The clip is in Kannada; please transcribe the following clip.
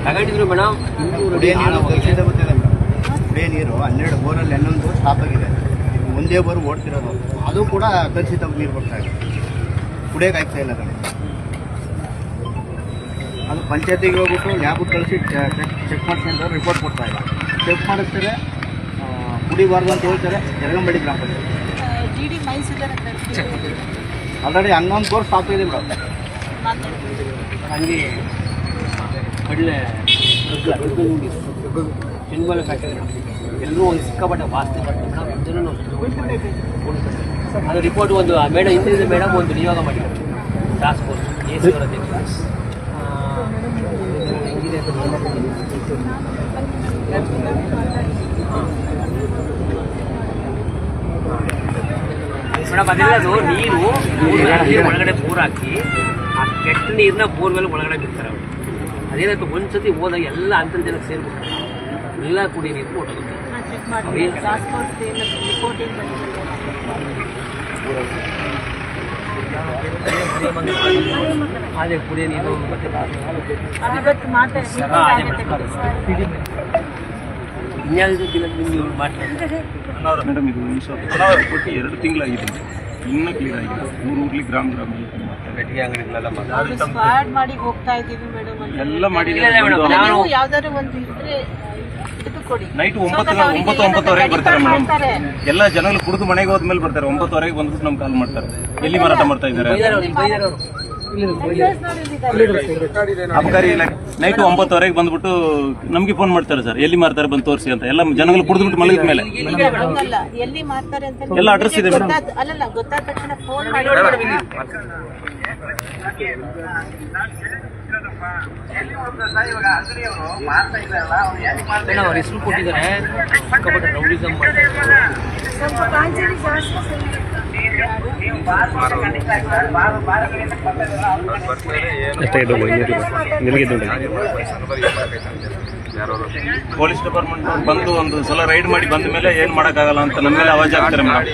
ತಗೊಂಡಿದ್ರು ಮೇಡಮ್. ಕುಡಿಯೋ ನೀರು ಕಲುಷಿತ ಬರ್ತಿದೆ ಮೇಡಮ್. ಕುಡಿಯೋ ನೀರು 12 ಬೋರಲ್ಲಿ 11 ಸ್ಟಾಪ್ ಆಗಿದೆ. ಒಂದೇ ಬೋರ್ ಓಡ್ತಿರೋದು, ಅದು ಕೂಡ ಕಲುಷಿತ ನೀರು ಬರ್ತಾ ಇದೆ, ಕುಡಿಯೋಕೆ ಆಗ್ತಾ ಇಲ್ಲ ಕಡೆ. ಅದು ಪಂಚಾಯತಿಗೆ ಹೋಗ್ಬಿಟ್ಟು ಲ್ಯಾಬ್ ಕಳಿಸಿ ಚೆಕ್ ಮಾಡ್ಕೊಂಡು ರಿಪೋರ್ಟ್ ಕೊಡ್ತಾ ಇಲ್ಲ. ಚೆಕ್ ಮಾಡಿಸ್ತಾರೆ, ಕುಡಿಬಾರ್ದು ಅಂತ ಹೇಳ್ತಾರೆ. ಜರಗಂಬಳ್ಳಿ ಗ್ರಾಮ ಪಂಚಾಯತ್ ಆಲ್ರೆಡಿ 11 ಬೋರ್ ಸ್ಟಾಪ್ ಇದೆ ಮೇಡಮ್. ಹಂಗೆ ಕಡಲೆ ಚೆನ್ಮಲ ಫ್ಯಾಕ್ಟರಿ ಎಲ್ಲರೂ ಒಂದು ಸಿಕ್ಕಾಪಟ್ಟೆ ವಾಸನೆ ಬರ್ತದೆ ಮೇಡಮ್. ಎಲ್ಲರೂ ಅದು ರಿಪೋರ್ಟ್ ಒಂದು ಮೇಡಮ್ ಹಿಂದಿನ ಮೇಡಮ್ ಒಂದು ನಿಯೋಗ ಮಾಡಿದ್ದಾರೆ ಟಾಸ್ಕ್ ಫೋರ್ಸ್ AC ಅವರ ಹೆಂಗಿದೆ ಮೇಡಮ್. ಅದಿರೋದು ನೀರು ಒಳಗಡೆ ಬೋರ್ ಹಾಕಿ ಆ ಕೆಟ್ಟ ನೀರನ್ನ ಬೋರ್ ಮೇಲೆ ಒಳಗಡೆ ಬಿಡ್ತಾರೆ ಅವರು. ಅದೇನಾಯ್ತು ಒಂದ್ಸತಿ ಹೋದಾಗ ಎಲ್ಲ ಅಂತರ್ಜಲಕ್ಕೆ ಸೇರ್ಬಿಡ್ತಾರೆ, ಎಲ್ಲ ಕುಡಿಯ ನೀರು ಹೊಟ್ಟೋಗುತ್ತೆ. ಅದೇ ಕುಡಿಯ ನೀರು ಮತ್ತೆ ಇನ್ಯಾವುದೂ ದಿನ ನೀವು ಮಾಡ್ತಾರೆ ಮೇಡಮ್. ಇದು ಕೊಟ್ಟು 2 ತಿಂಗಳಾಗಿದೆ, ಇನ್ನೂ ಕ್ಲಿಯರ್ ಆಗಿದೆ. ಊರಲ್ಲಿ ಗ್ರಾಮ ಬೆಟ್ಟಿಗೆ ಅಂಗಡಿಗಳೆಲ್ಲ ಮಾಡಿ ಹೋಗ್ತಾ ಇದ್ದೀವಿ ಮೇಡಮ್. ಎಲ್ಲ ಮಾಡಿದ್ರೆ ಯಾವ್ದಾದ್ರು ಒಂದು ಇದ್ರೆ ನೈಟ್ 9-9:30ವರೆಗೆ ಬರ್ತಾರೆ ಮೇಡಮ್. ಎಲ್ಲ ಜನಗಳು ಕುಡಿದು ಮನೆಗೆ ಹೋದ್ಮೇಲೆ ಬರ್ತಾರೆ. 9:00ವರೆಗೆ ಬಂದ್ಬಿಟ್ಟು ನಮ್ಗೆ ಕಾಲ್ ಮಾಡ್ತಾರೆ, ಎಲ್ಲಿ ಮಾರಾಟ ಮಾಡ್ತಾ ಇದ್ದಾರೆ. ಅಬಕಾರಿ ನೈಟ್ 9:00ವರೆಗೆ ಬಂದ್ಬಿಟ್ಟು ನಮ್ಗೆ ಫೋನ್ ಮಾಡ್ತಾರೆ, ಸರ್ ಎಲ್ಲಿ ಮಾರ್ತಾರೆ ಬಂದು ತೋರಿಸಿ ಅಂತ. ಎಲ್ಲ ಜನಗಳು ಕುಡಿದ್ಬಿಟ್ಟು ಮಲಗಿದ ಮೇಲೆ ಎಲ್ಲಿ ಮಾಡ್ತಾರೆ ಅಂತ ಎಲ್ಲ ಅಡ್ರೆಸ್ ಇದೆ ಮೇಡಮ್. ಅಲ್ಲಲ್ಲ ಗೊತ್ತಾದ ತಕ್ಷಣ ಫೋನ್ ಮಾಡಿ ಅವ್ರ ಹೆಸರು ಕೊಟ್ಟಿದ್ದಾರೆ. ಸಿಕ್ಕಾಪಟ್ಟೆ ರೌಡಿಸಮ್ ಮಾಡ್ತಾರೆ. ಪೊಲೀಸ್ ಡಿಪಾರ್ಟ್ಮೆಂಟ್ ಬಂದು ಒಂದು ಸಲ ರೈಡ್ ಮಾಡಿ ಬಂದ ಮೇಲೆ ಏನ್ ಮಾಡಕ್ಕಾಗಲ್ಲ ಅಂತ ನಮ್ಮ ಮೇಲೆ ಅವಾಜ್ ಆಗ್ತಾರೆ ಮೇಡಮ್.